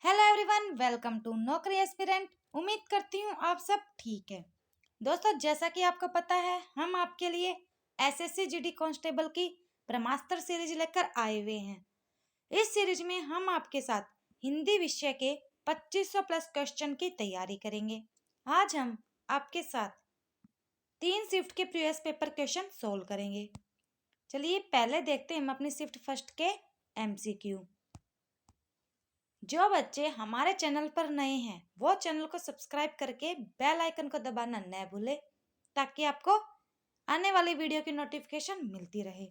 Hello everyone, welcome to नौकरी aspirant. उम्मीद करती हूँ आप सब ठीक है। दोस्तों, जैसा कि आपको पता है, हम आपके लिए एसएससी जीडी कांस्टेबल की ब्रह्मास्त्र सीरीज लेकर आए हुए हैं। इस सीरीज में हम आपके साथ हिंदी विषय के 2500 प्लस क्वेश्चन की तैयारी करेंगे। आज हम आपके साथ 3 शिफ्ट के प्रीवियस पेपर क्वेश्चन सोल्व करेंगे। चलिए पहले देखते हैं हम अपनी शिफ्ट फर्स्ट के एमसीक्यू। जो बच्चे हमारे चैनल पर नए हैं वो चैनल को सब्सक्राइब करके बेल आइकन को दबाना न भूले, ताकि आपको आने वाली वीडियो की नोटिफिकेशन मिलती रहे।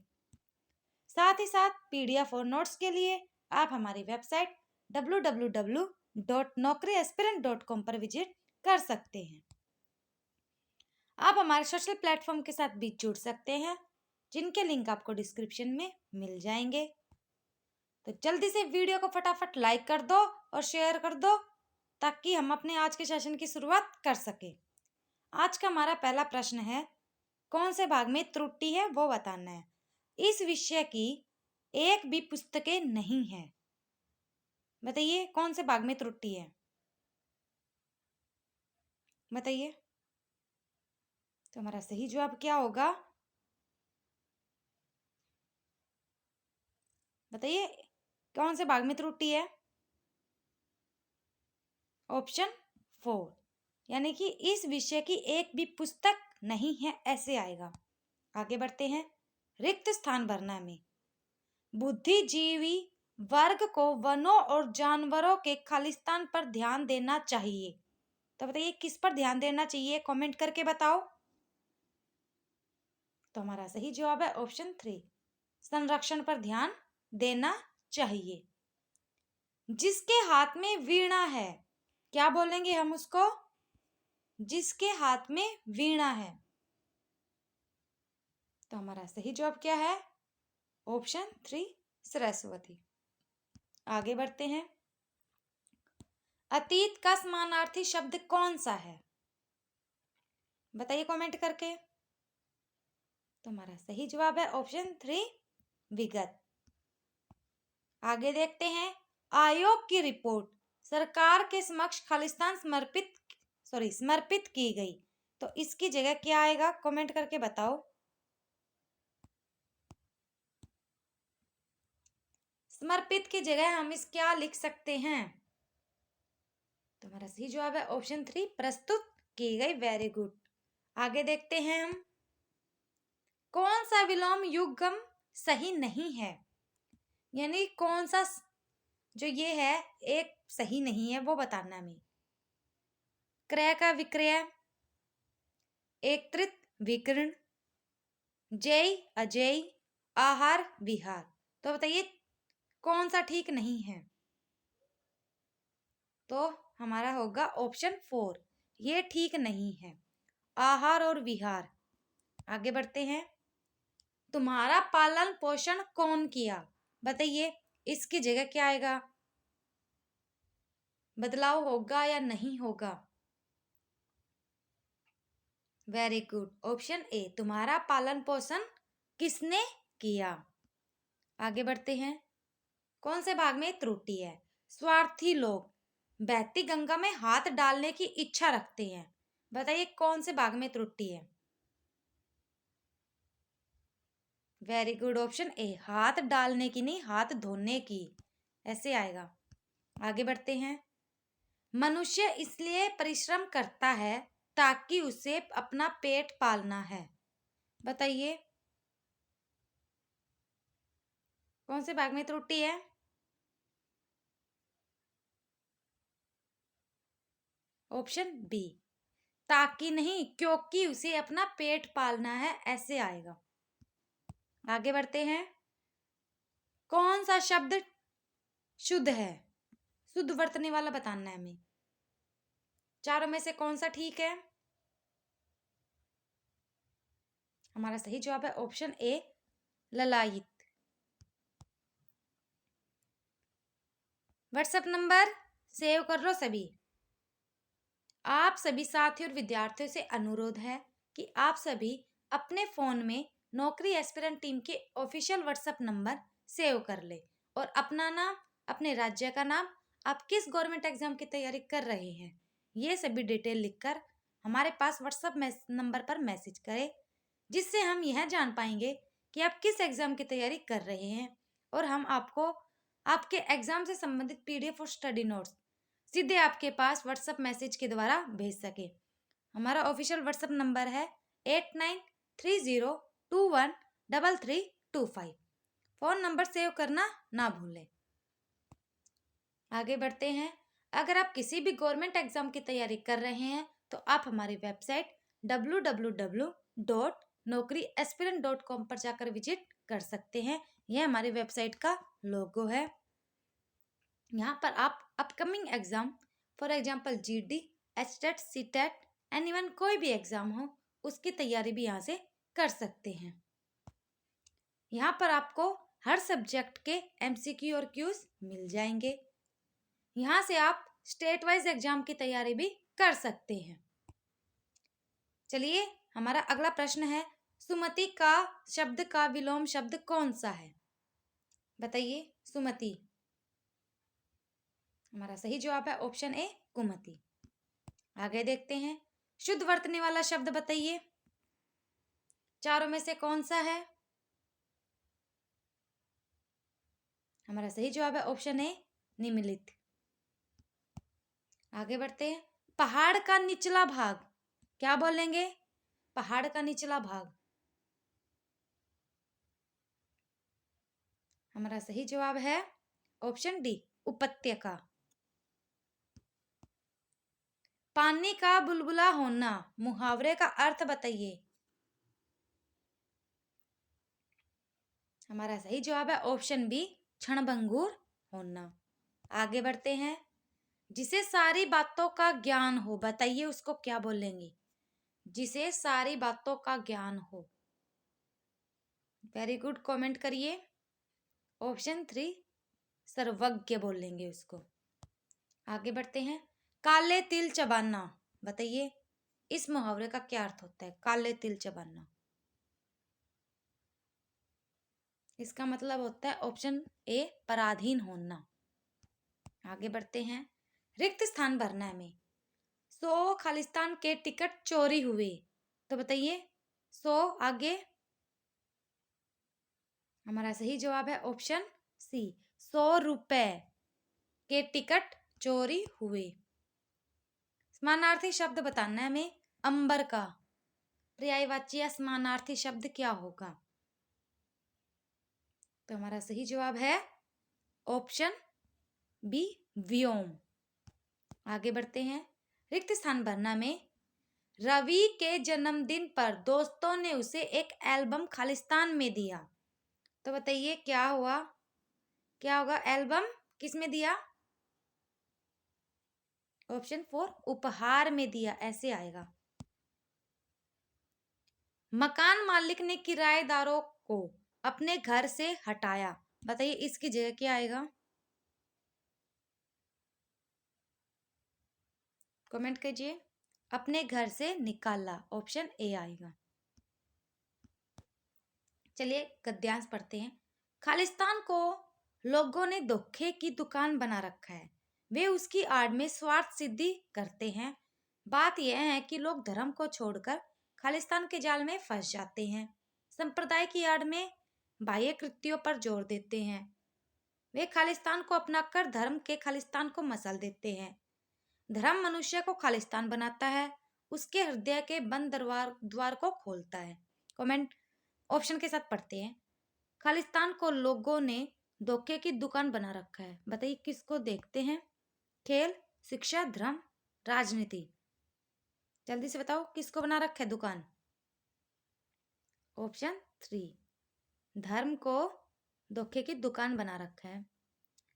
साथ ही साथ पीडीएफ और नोट्स के लिए आप हमारी वेबसाइट www.naukriaspirant.com पर विजिट कर सकते हैं। आप हमारे सोशल प्लेटफॉर्म के साथ भी जुड़ सकते हैं, जिनके लिंक आपको डिस्क्रिप्शन में मिल जाएंगे। तो जल्दी से वीडियो को फटाफट लाइक कर दो और शेयर कर दो, ताकि हम अपने आज के सेशन की शुरुआत कर सके। आज का हमारा पहला प्रश्न है, कौन से भाग में त्रुटि है वो बताना है। इस विषय की एक भी पुस्तकें नहीं है। बताइए कौन से भाग में त्रुटि है, बताइए। तो हमारा सही जवाब क्या होगा, बताइए कौन से भाग में त्रुटि है। ऑप्शन 4, यानी कि इस विषय की एक भी पुस्तक नहीं है, ऐसे आएगा। आगे बढ़ते हैं। रिक्त स्थान भरना में बुद्धिजीवी वर्ग को वनों और जानवरों के खालिस्तान पर ध्यान देना चाहिए। तो बताइए किस पर ध्यान देना चाहिए, कमेंट करके बताओ। तो हमारा सही जवाब है ऑप्शन 3, संरक्षण पर ध्यान देना चाहिए। जिसके हाथ में वीणा है, क्या बोलेंगे हम उसको? जिसके हाथ में वीणा है। तो हमारा सही जवाब क्या है? ऑप्शन 3, सरस्वती। आगे बढ़ते हैं। अतीत का समानार्थी शब्द कौन सा है, बताइए कमेंट करके। तो हमारा सही जवाब है ऑप्शन 3, विगत। आगे देखते हैं। आयोग की रिपोर्ट सरकार के समक्ष खालिस्तान समर्पित की गई। तो इसकी जगह क्या आएगा, कमेंट करके बताओ। समर्पित की जगह हम इस क्या लिख सकते हैं? तो हमारा सही जवाब है ऑप्शन 3, प्रस्तुत की गई। Very good. आगे देखते हैं हम। कौन सा विलोम युग्म सही नहीं है, यानी कौन सा जो ये है एक सही नहीं है वो बताना हमें। क्रय का विक्रय, एकत्रित विकर्ण, जय अजय, आहार विहार। तो बताइए कौन सा ठीक नहीं है? तो हमारा होगा ऑप्शन 4, ये ठीक नहीं है, आहार और विहार। आगे बढ़ते हैं। तुम्हारा पालन पोषण कौन किया, बताइए इसकी जगह क्या आएगा, बदलाव होगा या नहीं होगा? वेरी गुड, ऑप्शन ए, तुम्हारा पालन पोषण किसने किया। आगे बढ़ते हैं। कौन से भाग में त्रुटि है? स्वार्थी लोग बहती गंगा में हाथ डालने की इच्छा रखते हैं। बताइए कौन से भाग में त्रुटि है? वेरी गुड, ऑप्शन ए, हाथ डालने की नहीं, हाथ धोने की, ऐसे आएगा। आगे बढ़ते हैं। मनुष्य इसलिए परिश्रम करता है ताकि उसे अपना पेट पालना है। बताइए कौन से भाग में त्रुटि है? ऑप्शन बी, ताकि नहीं क्योंकि उसे अपना पेट पालना है, ऐसे आएगा। आगे बढ़ते हैं। कौन सा शब्द शुद्ध है, शुद्ध वर्तने वाला बताना है हमें। चारों में से कौन सा ठीक है? हमारा सही जवाब है ऑप्शन ए, ललायित। व्हाट्सएप नंबर सेव कर लो सभी। आप सभी साथियों और विद्यार्थियों से अनुरोध है कि आप सभी अपने फोन में नौकरी एस्पिरेंट टीम के ऑफिशियल व्हाट्सएप नंबर सेव कर ले और अपना नाम, अपने राज्य का नाम, आप किस गवर्नमेंट एग्जाम की तैयारी कर रहे हैं, ये सभी डिटेल लिखकर हमारे पास व्हाट्सएप नंबर पर मैसेज करें, जिससे हम यह जान पाएंगे कि आप किस एग्जाम की तैयारी कर रहे हैं और हम आपको आपके एग्जाम से संबंधित पीडीएफ और स्टडी नोट्स सीधे आपके पास व्हाट्सएप मैसेज के द्वारा भेज सके। हमारा ऑफिशियल व्हाट्सएप नंबर है 8930213325। फोन नंबर सेव करना ना भूलें। आगे बढ़ते हैं। अगर आप किसी भी गवर्नमेंट एग्जाम की तैयारी कर रहे हैं तो आप हमारी वेबसाइट www.naukriaspirant.com पर जाकर विजिट कर सकते हैं। यह हमारी वेबसाइट का लोगो है। यहाँ पर आप upcoming exam for example GD, HTET, CTET, anyone कोई भी एग्जाम हो उसकी तैयारी भी यहाँ से कर सकते हैं। यहाँ पर आपको हर सब्जेक्ट के एमसीक्यू और क्यूज मिल जाएंगे। यहाँ से आप स्टेट वाइज एग्जाम की तैयारी भी कर सकते हैं। चलिए, हमारा अगला प्रश्न है, सुमति का शब्द का विलोम शब्द कौन सा है? बताइए। सुमति। हमारा सही जवाब है ऑप्शन ए, कुमति। आगे देखते हैं। शुद्ध वर्तने वाला शब्द बताइए, चारों में से कौन सा है? हमारा सही जवाब है ऑप्शन ए, निम्नलिखित। आगे बढ़ते हैं। पहाड़ का निचला भाग क्या बोलेंगे? पहाड़ का निचला भाग। हमारा सही जवाब है ऑप्शन डी, उपत्यका। पानी का बुलबुला होना मुहावरे का अर्थ बताइए। हमारा सही जवाब है ऑप्शन बी, क्षणभंगुर होना। आगे बढ़ते हैं। जिसे सारी बातों का ज्ञान हो बताइए, उसको क्या बोलेंगे? जिसे सारी बातों का ज्ञान हो। वेरी गुड, कमेंट करिए। ऑप्शन 3, सर्वज्ञ बोलेंगे उसको। आगे बढ़ते हैं। काले तिल चबाना बताइए, इस मुहावरे का क्या अर्थ होता है? काले तिल चबाना, इसका मतलब होता है ऑप्शन ए, पराधीन होना। आगे बढ़ते हैं। रिक्त स्थान भरना में 100 खालिस्तान के टिकट चोरी हुए तो बताइए 100 आगे। हमारा सही जवाब है ऑप्शन सी, 100 रुपए के टिकट चोरी हुए। समानार्थी शब्द बताना है हमें। अंबर का पर्यायवाची या समानार्थी शब्द क्या होगा? तो हमारा सही जवाब है ऑप्शन बी, व्योम। आगे बढ़ते हैं। रिक्त स्थान भरना में रवि के जन्मदिन पर दोस्तों ने उसे एक एल्बम खालिस्तान में दिया तो बताइए क्या हुआ? क्या होगा? एल्बम किस में दिया? ऑप्शन 4, उपहार में दिया, ऐसे आएगा। मकान मालिक ने किराएदारों को अपने घर से हटाया बताइए, इसकी जगह क्या आएगा? कमेंट कीजिए। अपने घर से निकाला, ऑप्शन ए आएगा। चलिए गद्यांश पढ़ते हैं। खालिस्तान को लोगों ने धोखे की दुकान बना रखा है, वे उसकी आड़ में स्वार्थ सिद्धि करते हैं। बात यह है कि लोग धर्म को छोड़कर खालिस्तान के जाल में फंस जाते हैं, संप्रदाय की आड़ में बाह्य कृत्यों पर जोर देते हैं। वे खालिस्तान को अपनाकर धर्म के खालिस्तान को मसल देते हैं। धर्म मनुष्य को खालिस्तान बनाता है, उसके हृदय के बंद द्वार को खोलता है। कमेंट ऑप्शन के साथ पढ़ते हैं। खालिस्तान को लोगों ने धोखे की दुकान बना रखा है बताइए, किसको देखते हैं? खेल, शिक्षा, धर्म, राजनीति। जल्दी से बताओ किसको बना रखा है दुकान? ऑप्शन 3, धर्म को धोखे की दुकान बना रखा है,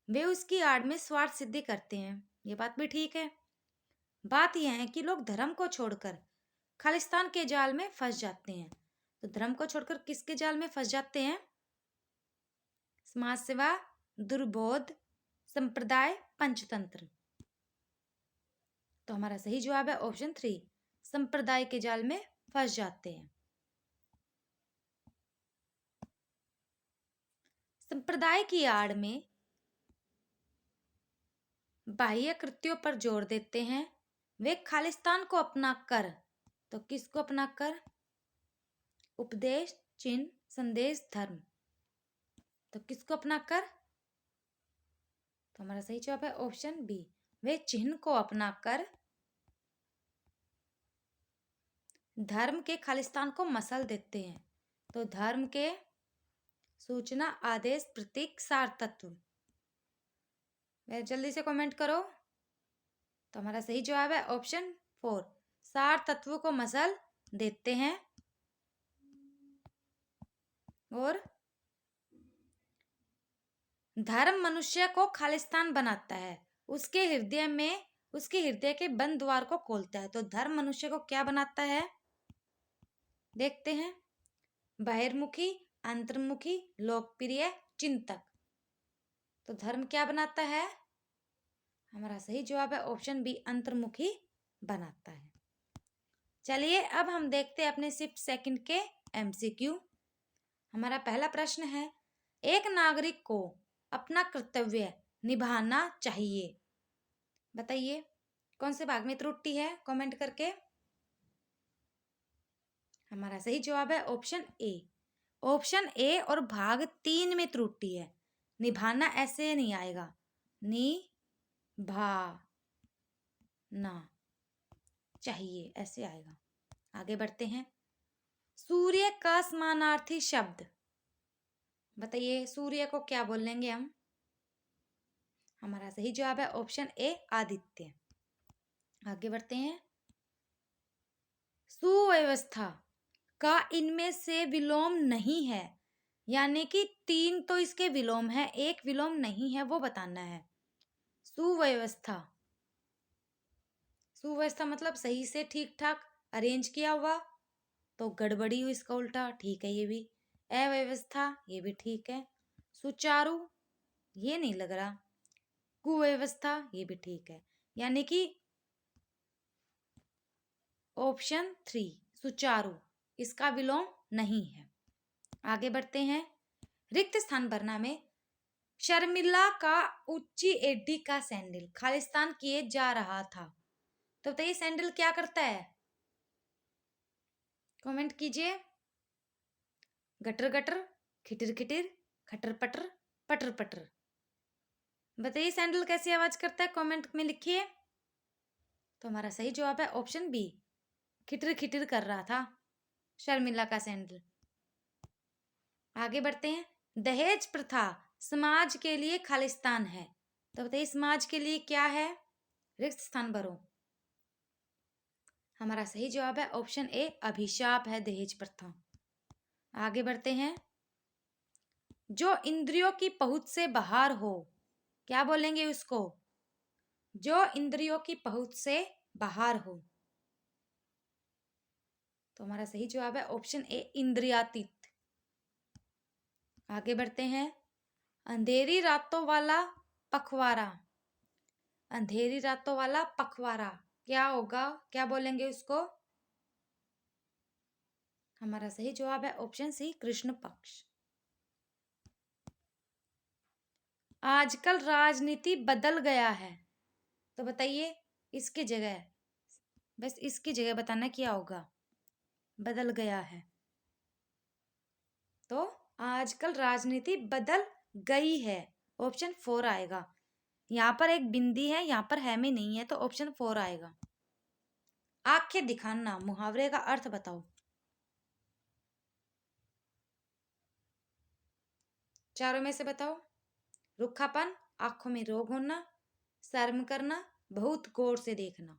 वे उसकी आड़ में स्वार्थ सिद्धि करते हैं। ये बात भी ठीक है। बात यह है कि लोग धर्म को छोड़कर खालिस्तान के जाल में फंस जाते हैं। तो धर्म को छोड़कर किसके जाल में फंस जाते हैं? समाज सेवा, दुर्बोध, संप्रदाय, पंचतंत्र। तो हमारा सही जवाब है ऑप्शन 3, संप्रदाय के जाल में फंस जाते हैं। संप्रदाय की आड़ में बाह्य कृत्यों पर जोर देते हैं, वे खालिस्तान को अपना कर, तो किसको अपना कर? उपदेश, चिन्ह, संदेश, धर्म, तो किसको अपना कर? तो हमारा सही जवाब है ऑप्शन बी, वे चिन्ह को अपना कर धर्म के खालिस्तान को मसल देते हैं। तो धर्म के सूचना, आदेश, प्रतीक, सार तत्व। वह जल्दी से कमेंट करो। तो हमारा सही जवाब है ऑप्शन 4, सार तत्वों को मसल देते हैं और धर्म मनुष्य को खालिस्तान बनाता है, उसके हृदय के बंद द्वार को खोलता है। तो धर्म मनुष्य को क्या बनाता है? देखते हैं, बहिर्मुखी, अंतर्मुखी, लोकप्रिय, चिंतक। तो धर्म क्या बनाता है? हमारा सही जवाब है ऑप्शन बी, अंतर्मुखी बनाता है। चलिए अब हम देखते हैं अपने शिफ्ट सेकंड के एमसीक्यू। हमारा पहला प्रश्न है, एक नागरिक को अपना कर्तव्य निभाना चाहिए। बताइए कौन से भाग में त्रुटि है, कमेंट करके। हमारा सही जवाब है ऑप्शन ए। ऑप्शन ए और भाग 3 में त्रुटि है। निभाना ऐसे नहीं आएगा, ना चाहिए ऐसे आएगा। आगे बढ़ते हैं, सूर्य का समानार्थी शब्द। बताइए सूर्य को क्या बोलेंगे हम? हमारा सही जवाब है ऑप्शन ए, आदित्य। आगे बढ़ते हैं, सुव्यवस्था का इनमें से विलोम नहीं है, यानी कि 3 तो इसके विलोम है, एक विलोम नहीं है, वो बताना है। सुव्यवस्था, सुव्यवस्था मतलब सही से ठीक ठाक अरेंज किया हुआ, तो गड़बड़ी हुई इसका उल्टा, ठीक है ये भी। अव्यवस्था, ये भी ठीक है। सुचारू, ये नहीं लग रहा। कुव्यवस्था, ये भी ठीक है, यानी कि ऑप्शन 3 सुचारू इसका विलोम नहीं है। आगे बढ़ते हैं, रिक्त स्थान भरना में शर्मिला का ऊंची एडी का सैंडल खालिस्तान किए जा रहा था। तो बताइए सैंडल क्या करता है, कमेंट कीजिए। गटर गटर, खिटिर खिटिर, खटर पटर, पटर पटर। बताइए सैंडल कैसी आवाज करता है, कमेंट में लिखिए। तो हमारा सही जवाब है ऑप्शन बी, खिटिर खिटिर कर रहा था शर्मिला का सैंडल। आगे बढ़ते हैं, दहेज प्रथा समाज के लिए खालिस्तान है। तो बताइए समाज के लिए क्या है? रिक्त स्थान भरो। हमारा सही जवाब है ऑप्शन ए, अभिशाप है दहेज प्रथा। आगे बढ़ते हैं, जो इंद्रियों की पहुंच से बाहर हो, क्या बोलेंगे उसको? जो इंद्रियों की पहुंच से बाहर हो। तो हमारा सही जवाब है ऑप्शन ए, इंद्रियातीत। आगे बढ़ते हैं, अंधेरी रातों वाला पखवाड़ा। अंधेरी रातों वाला पखवाड़ा क्या होगा, क्या बोलेंगे उसको? हमारा सही जवाब है ऑप्शन सी, कृष्ण पक्ष। आजकल राजनीति बदल गया है। तो बताइए इसकी जगह, बस इसकी जगह बताना क्या होगा, बदल गया है। तो आजकल राजनीति बदल गई है, ऑप्शन 4 आएगा। यहाँ पर एक बिंदी है, यहाँ पर है में नहीं है, तो ऑप्शन 4 आएगा। आंखें दिखाना मुहावरे का अर्थ बताओ। चारों में से बताओ। रुखापन, आंखों में रोग होना, शर्म करना, बहुत गौर से देखना।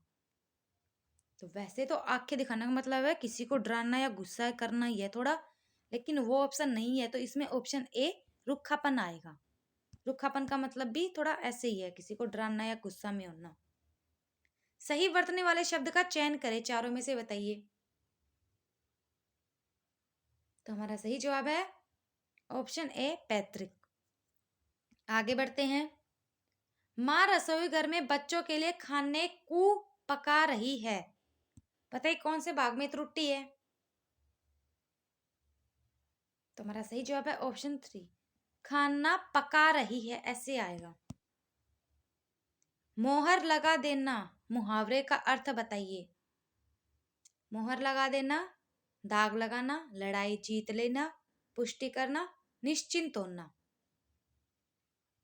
तो वैसे तो आंखें दिखाने का मतलब है किसी को डराना या गुस्सा करना ही है थोड़ा, लेकिन वो ऑप्शन नहीं है, तो इसमें ऑप्शन ए, रुखापन आएगा। रुखापन का मतलब भी थोड़ा ऐसे ही है, किसी को डराना या गुस्सा में होना। सही वर्तने वाले शब्द का चयन करें, चारों में से बताइए। तो हमारा सही जवाब है ऑप्शन ए, पैतृक। आगे बढ़ते हैं, माँ रसोई घर में बच्चों के लिए खाने को पका रही है। बताइए कौन से भाग में त्रुटि है? तो हमारा सही जवाब है ऑप्शन 3, खाना पका रही है ऐसे आएगा। मोहर लगा देना, मुहावरे का अर्थ बताइए। मोहर लगा देना, दाग लगाना, लड़ाई जीत लेना, पुष्टि करना, निश्चिंत होना।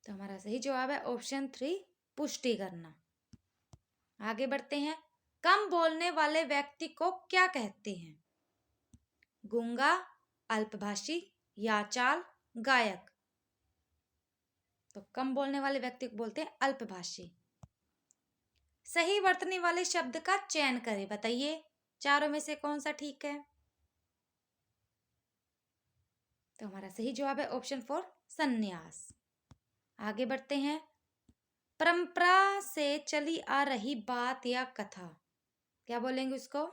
तो हमारा सही जवाब है ऑप्शन 3, पुष्टि करना। आगे बढ़ते हैं। कम बोलने वाले व्यक्ति को क्या कहते हैं? गूंगा, अल्पभाषी, याचाल, गायक। तो कम बोलने वाले व्यक्ति को बोलते हैं अल्पभाषी। सही वर्तनी वाले शब्द का चयन करें, बताइए चारों में से कौन सा ठीक है? तो हमारा सही जवाब है ऑप्शन 4, संन्यास। आगे बढ़ते हैं। परंपरा से चली आ रही बात या कथा, क्या बोलेंगे उसको?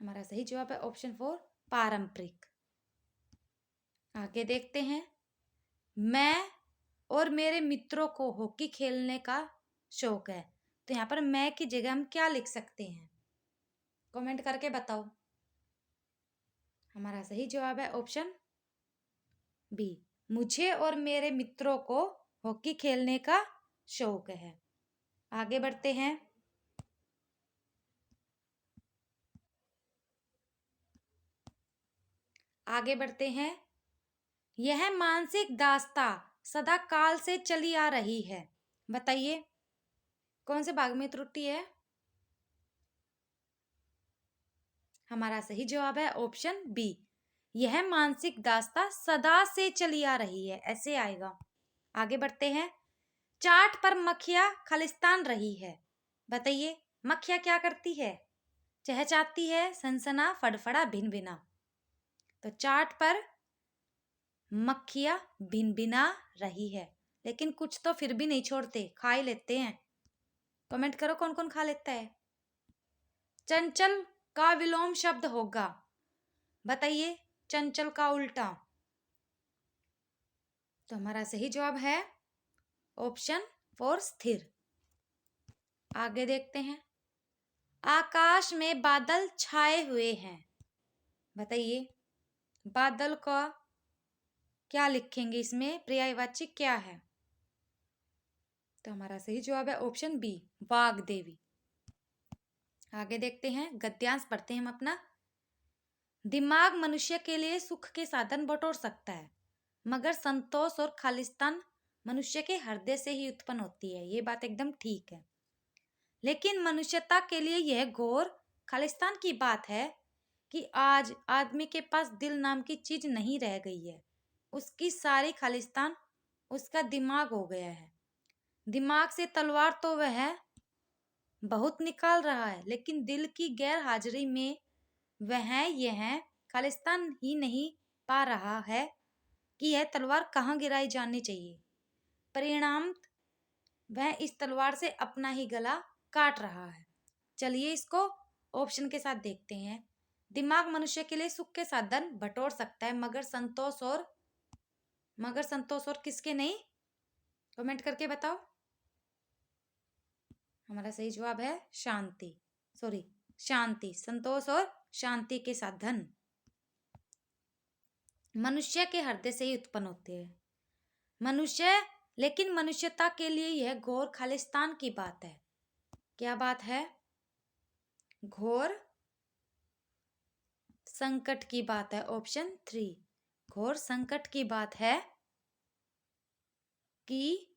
हमारा सही जवाब है ऑप्शन 4, पारंपरिक। आगे देखते हैं। मैं और मेरे मित्रों को हॉकी खेलने का शौक है। तो यहाँ पर मैं की जगह हम क्या लिख सकते हैं? कमेंट करके बताओ। हमारा सही जवाब है ऑप्शन बी, मुझे और मेरे मित्रों को हॉकी खेलने का शौक है। आगे बढ़ते हैं। आगे बढ़ते हैं। यह मानसिक दास्ता सदा काल से चली आ रही है, बताइए कौन से भाग में त्रुटि है? हमारा सही जवाब है ऑप्शन बी, यह मानसिक दास्ता सदा से चली आ रही है, ऐसे आएगा। आगे बढ़ते हैं। चाट पर मक्खियां खालिस्तान रही है, बताइए मक्खियां क्या करती है? चहचहाती है, सनसना, फड़फड़ा, भिनभिना। तो चाट पर मक्खियां भिनभिना रही है, लेकिन कुछ तो फिर भी नहीं छोड़ते, खा ही लेते हैं। कमेंट करो कौन कौन खा लेता है। चंचल का विलोम शब्द होगा, बताइए चंचल का उल्टा। तो हमारा सही जवाब है ऑप्शन 4, स्थिर। आगे देखते हैं। आकाश में बादल छाए हुए हैं, बताइए बादल का क्या लिखेंगे, इसमें पर्यायवाची क्या है? तो हमारा सही जवाब है ऑप्शन बी, वाग्देवी। आगे देखते हैं। गद्यांश पढ़ते हैं हम अपना। दिमाग मनुष्य के लिए सुख के साधन बटोर सकता है, मगर संतोष और खालिस्तान मनुष्य के हृदय से ही उत्पन्न होती है। ये बात एकदम ठीक है, लेकिन मनुष्यता के लिए यह घोर खालिस्तान की बात है कि आज आदमी के पास दिल नाम की चीज नहीं रह गई है। उसकी सारी खालिस्तान उसका दिमाग हो गया है। दिमाग से तलवार तो वह बहुत निकाल रहा है, लेकिन दिल की गैर हाजिरी में वह यह खालिस्तान ही नहीं पा रहा है कि यह तलवार कहाँ गिराई जानी चाहिए। परिणाम वह इस तलवार से अपना ही गला काट रहा है। चलिए इसको ऑप्शन के साथ देखते हैं। दिमाग मनुष्य के लिए सुख के साधन बटोर सकता है, मगर संतोष और किसके नहीं? कमेंट करके बताओ। हमारा सही जवाब है शांति, संतोष और शांति के साधन मनुष्य के हृदय से ही उत्पन्न होते हैं। लेकिन मनुष्यता के लिए यह घोर खालिस्तान की बात है। क्या बात है? घोर संकट की बात है, ऑप्शन 3। घोर संकट की बात है कि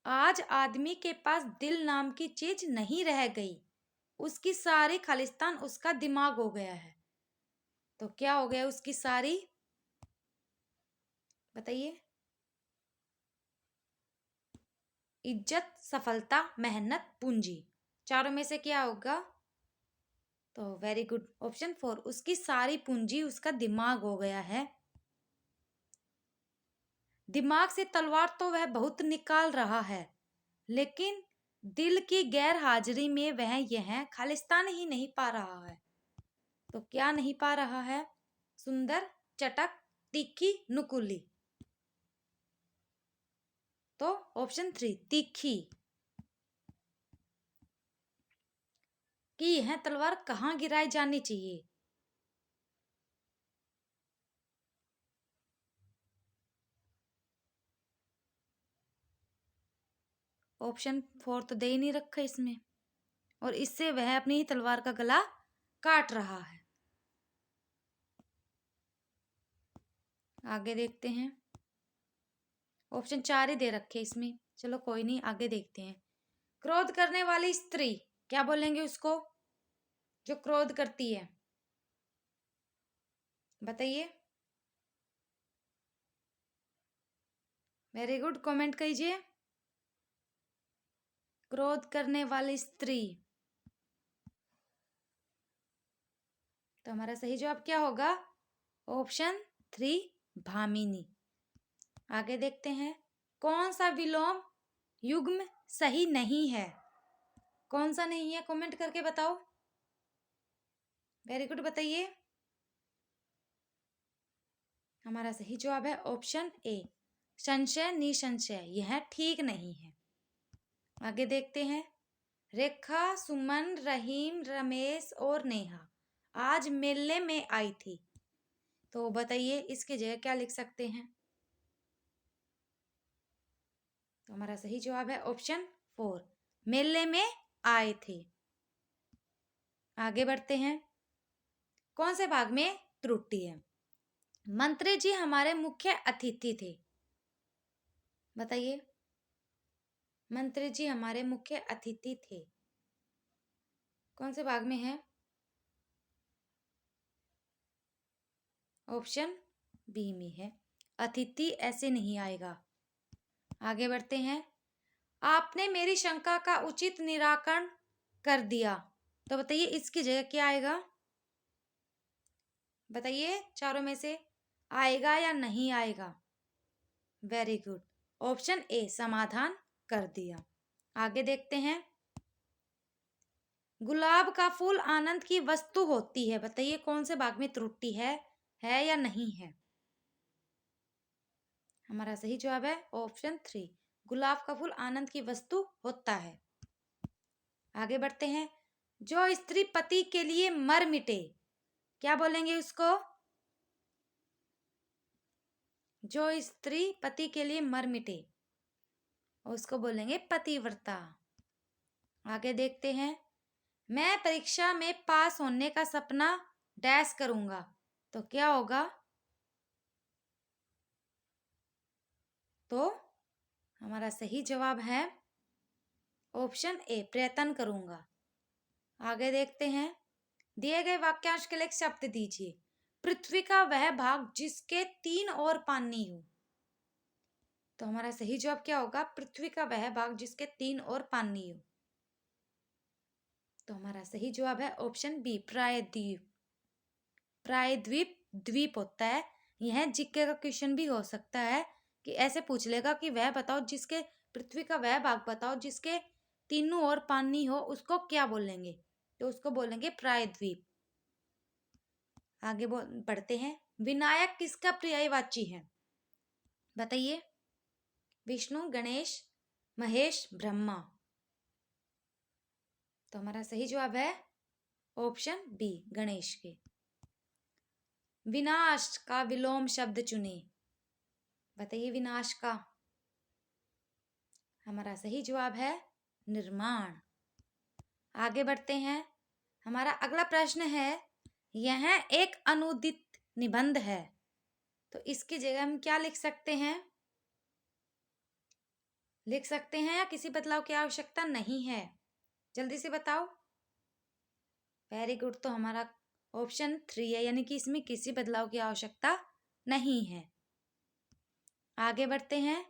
आज आदमी के पास दिल नाम की चीज नहीं रह गई। उसकी सारी खालिस्तान उसका दिमाग हो गया है। तो क्या हो गया उसकी सारी? बताइए। इज्जत, सफलता, मेहनत, पूंजी। चारों में से क्या होगा? तो वेरी गुड, ऑप्शन 4, उसकी सारी पूंजी उसका दिमाग हो गया है। दिमाग से तलवार तो वह बहुत निकाल रहा है, लेकिन दिल की गैर हाजिरी में वह यह खालिस्तान ही नहीं पा रहा है। तो क्या नहीं पा रहा है? सुंदर, चटक, तीखी, नुकीली। तो ऑप्शन 3, तीखी, कि यह तलवार कहाँ गिराई जानी चाहिए। ऑप्शन 4 तो दे ही नहीं रखा इसमें, और इससे वह अपनी ही तलवार का गला काट रहा है। आगे देखते हैं। ऑप्शन 4 ही दे रखे इसमें, चलो कोई नहीं, आगे देखते हैं। क्रोध करने वाली स्त्री, क्या बोलेंगे उसको जो क्रोध करती है? बताइए। वेरी गुड, कमेंट कीजिए। क्रोध करने वाली स्त्री, तो हमारा सही जवाब क्या होगा? ऑप्शन 3, भामिनी। आगे देखते हैं। कौन सा विलोम युग्म सही नहीं है? कौन सा नहीं है, कमेंट करके बताओ। वेरी गुड, बताइए। हमारा सही जवाब है ऑप्शन ए, संशय निसंशय, यह ठीक नहीं है। आगे देखते हैं। रेखा, सुमन, रहीम, रमेश और नेहा आज मेले में आई थी, तो बताइए इसकी जगह क्या लिख सकते हैं? तो हमारा सही जवाब है ऑप्शन 4, मेले में आए थे। आगे बढ़ते हैं। कौन से भाग में त्रुटि है? मंत्री जी हमारे मुख्य अतिथि थे, बताइए। मंत्री जी हमारे मुख्य अतिथि थे, कौन से भाग में है? ऑप्शन बी में है, अतिथि ऐसे नहीं आएगा। आगे बढ़ते हैं। आपने मेरी शंका का उचित निराकरण कर दिया, तो बताइए इसकी जगह क्या आएगा? बताइए चारों में से आएगा या नहीं आएगा? वेरी गुड, ऑप्शन ए, समाधान कर दिया। आगे देखते हैं। गुलाब का फूल आनंद की वस्तु होती है, बताइए कौन से भाग में त्रुटि है या नहीं है? हमारा सही जवाब है ऑप्शन 3, गुलाब का फूल आनंद की वस्तु होता है। आगे बढ़ते हैं। जो स्त्री पति के लिए मर मिटे, क्या बोलेंगे उसको? जो स्त्री पति के लिए मर मिटे, उसको बोलेंगे पतिव्रता। आगे देखते हैं। मैं परीक्षा में पास होने का सपना डैश करूंगा, तो क्या होगा? तो हमारा सही जवाब है ऑप्शन ए, प्रयत्न करूंगा। आगे देखते हैं। दिए गए वाक्यांश के लिए एक शब्द दीजिए। पृथ्वी का वह भाग जिसके 3 ओर पानी हो, तो हमारा सही जवाब क्या होगा? पृथ्वी का वह भाग जिसके 3 ओर पानी हो, तो हमारा सही जवाब है ऑप्शन बी, प्रायद्वीप। प्रायद्वीप द्वीप होता है। यह जीके का क्वेश्चन भी हो सकता है कि ऐसे पूछ लेगा कि वह बताओ जिसके, पृथ्वी का वह भाग बताओ जिसके तीनों ओर पानी हो, उसको क्या बोलेंगे? तो उसको बोलेंगे प्रायद्वीप। आगे बढ़ते हैं। विनायक किसका पर्यायवाची है? बताइए। विष्णु, गणेश, महेश, ब्रह्मा, तो हमारा सही जवाब है ऑप्शन बी, गणेश के। विनाश का विलोम शब्द चुने, बताइए विनाश का। हमारा सही जवाब है निर्माण। आगे बढ़ते हैं। हमारा अगला प्रश्न है, यह एक अनुदित निबंध है, तो इसकी जगह हम क्या लिख सकते हैं? लिख सकते हैं या किसी बदलाव की आवश्यकता नहीं है? जल्दी से बताओ। वेरी गुड, तो हमारा ऑप्शन 3 है, यानी कि इसमें किसी बदलाव की आवश्यकता नहीं है। आगे बढ़ते हैं।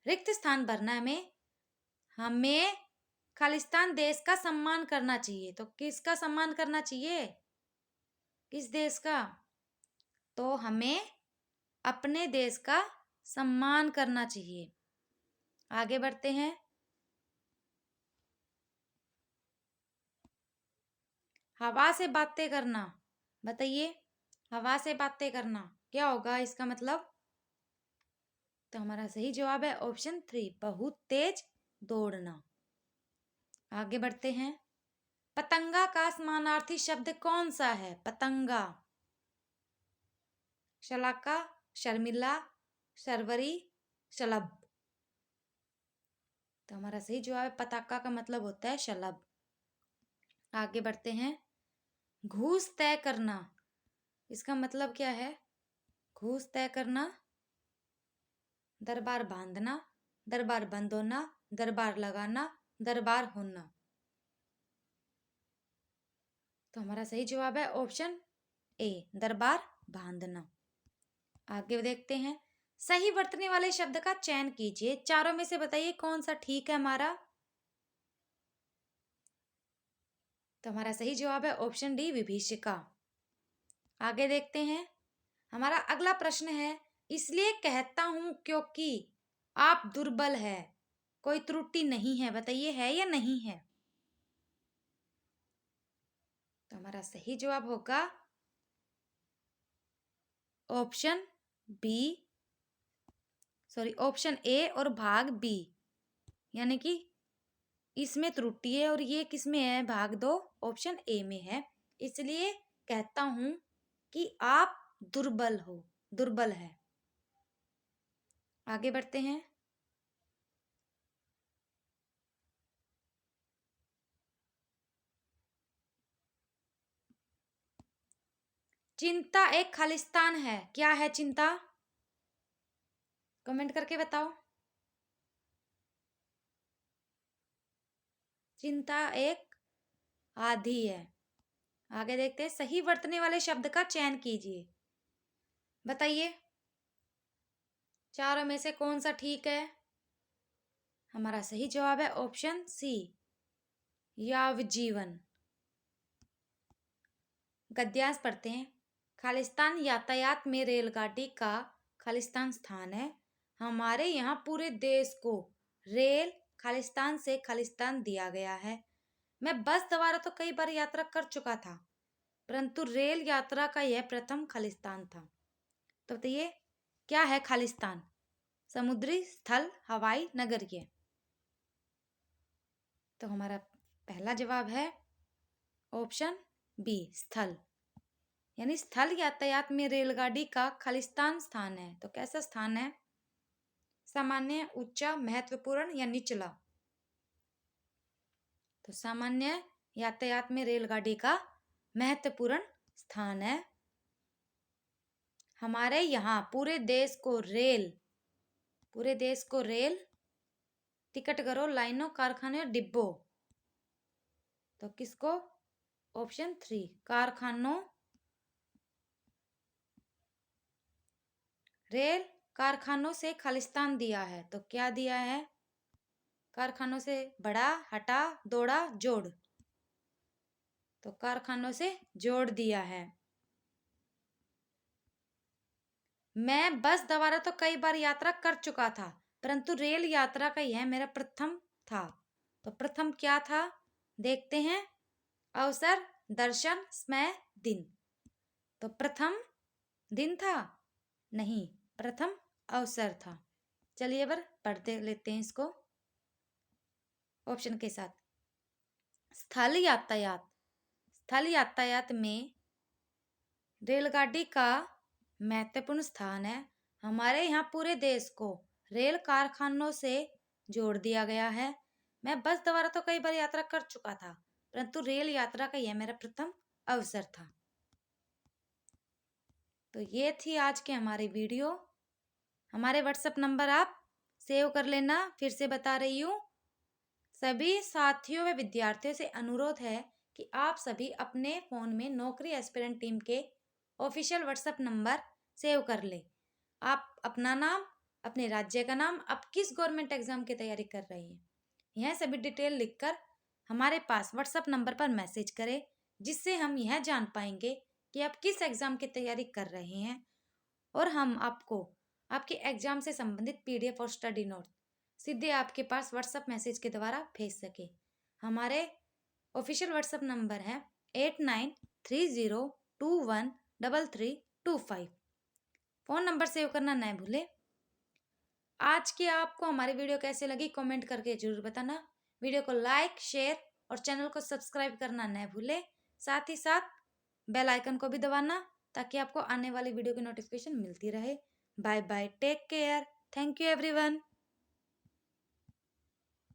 रिक्त स्थान भरना में हमें खालिस्तान देश का सम्मान करना चाहिए, तो किसका सम्मान करना चाहिए? किस देश का? तो हमें अपने देश का सम्मान करना चाहिए। आगे बढ़ते हैं। हवा से बातें करना, बताइए। हवा से बातें करना क्या होगा इसका मतलब? तो हमारा सही जवाब है ऑप्शन 3, बहुत तेज दौड़ना। आगे बढ़ते हैं। पतंगा का समानार्थी शब्द कौन सा है? पतंगा, शलाका, शर्मिला, शर्वरी, शलभ, तो हमारा सही जवाब है पताका का मतलब होता है शलभ। आगे बढ़ते हैं। घूस तय करना, इसका मतलब क्या है? घूस तय करना, दरबार बांधना, दरबार बंद होना, दरबार लगाना, दरबार होना। तो हमारा सही जवाब है ऑप्शन ए, दरबार बांधना। आगे देखते हैं। सही वर्तने वाले शब्द का चयन कीजिए, चारों में से बताइए कौन सा ठीक है हमारा। तो हमारा सही जवाब है ऑप्शन डी, विभीषिका। आगे देखते हैं। हमारा अगला प्रश्न है, इसलिए कहता हूं क्योंकि आप दुर्बल है, कोई त्रुटि नहीं है, बताइए है या नहीं है। तो हमारा सही जवाब होगा option B, sorry option A और भाग बी, यानी कि इसमें त्रुटि है और ये किस में है? भाग दो, ऑप्शन ए में है। इसलिए कहता हूं कि आप दुर्बल हो, दुर्बल है। आगे बढ़ते हैं। चिंता एक खालिस्तान है, क्या है चिंता? कमेंट करके बताओ। चिंता एक आधी है। आगे देखते हैं। सही वर्तने वाले शब्द का चयन कीजिए, बताइए चारों में से कौन सा ठीक है। हमारा सही जवाब है ऑप्शन सी, यावजीवन। गद्यांश पढ़ते हैं। खालिस्तान यातायात में रेलगाड़ी का खालिस्तान स्थान है। हमारे यहाँ पूरे देश को रेल खालिस्तान से खालिस्तान दिया गया है। मैं बस द्वारा तो कई बार यात्रा कर चुका था, परंतु रेल यात्रा का यह प्रथम खालिस्तान था। तो बताइए क्या है खालिस्तान? समुद्री, स्थल, हवाई, नगरीय। तो हमारा पहला जवाब है ऑप्शन बी, स्थल, यानी स्थल यातायात में रेलगाड़ी का खालिस्तान स्थान है। तो कैसा स्थान है? सामान्य, ऊंचा, महत्वपूर्ण या निचला? तो सामान्य यातायात में रेलगाड़ी का महत्वपूर्ण स्थान है। हमारे यहाँ पूरे देश को रेल, पूरे देश को रेल, टिकट करो, लाइनों, कारखाने और डिब्बों। तो किसको? ऑप्शन थ्री, कारखानों, रेल कारखानों से खालिस्तान दिया है। तो क्या दिया है? कारखानों से बढ़ा, हटा, दौड़ा, जोड़। तो कारखानों से जोड़ दिया है। मैं बस द्वारा तो कई बार यात्रा कर चुका था, परंतु रेल यात्रा का यह मेरा प्रथम था। तो प्रथम क्या था? देखते हैं। अवसर, दर्शन, समय, दिन। तो प्रथम दिन था? नहीं, प्रथम अवसर था। चलिए अब पढ़ते लेते हैं इसको ऑप्शन के साथ। स्थल यातायात, स्थल यातायात में रेलगाड़ी का महत्वपूर्ण स्थान है। हमारे यहाँ पूरे देश को रेल कारखानों से जोड़ दिया गया है। मैं बस द्वारा तो कई बार यात्रा कर चुका था, परंतु रेल यात्रा का यह मेरा प्रथम अवसर था। तो ये थी आज के हमारी वीडियो। हमारे व्हाट्सएप नंबर आप सेव कर लेना, फिर से बता रही हूँ। सभी साथियों व विद्यार्थियों से अनुरोध है कि आप सभी अपने फ़ोन में नौकरी एस्पिरेंट टीम के ऑफिशियल व्हाट्सएप नंबर सेव कर ले। आप अपना नाम, अपने राज्य का नाम, आप किस गवर्नमेंट एग्जाम की तैयारी कर रही हैं, यह सभी डिटेल लिखकर हमारे पास व्हाट्सएप नंबर पर मैसेज करें, जिससे हम यह जान पाएंगे कि आप किस एग्जाम की तैयारी कर रहे हैं और हम आपको आपके एग्जाम से संबंधित PDF और स्टडी नोट सीधे आपके पास व्हाट्सएप मैसेज के द्वारा भेज सके। हमारे ऑफिशियल व्हाट्सएप नंबर है 8930213325। फ़ोन नंबर सेव करना न भूलें। आज की आपको हमारी वीडियो कैसे लगी कमेंट करके जरूर बताना। वीडियो को लाइक, शेयर और चैनल को सब्सक्राइब करना न भूलें। साथ ही साथ बेल आइकन को भी दबाना, ताकि आपको आने वाली वीडियो की नोटिफिकेशन मिलती रहे। Bye bye, take care, thank you everyone.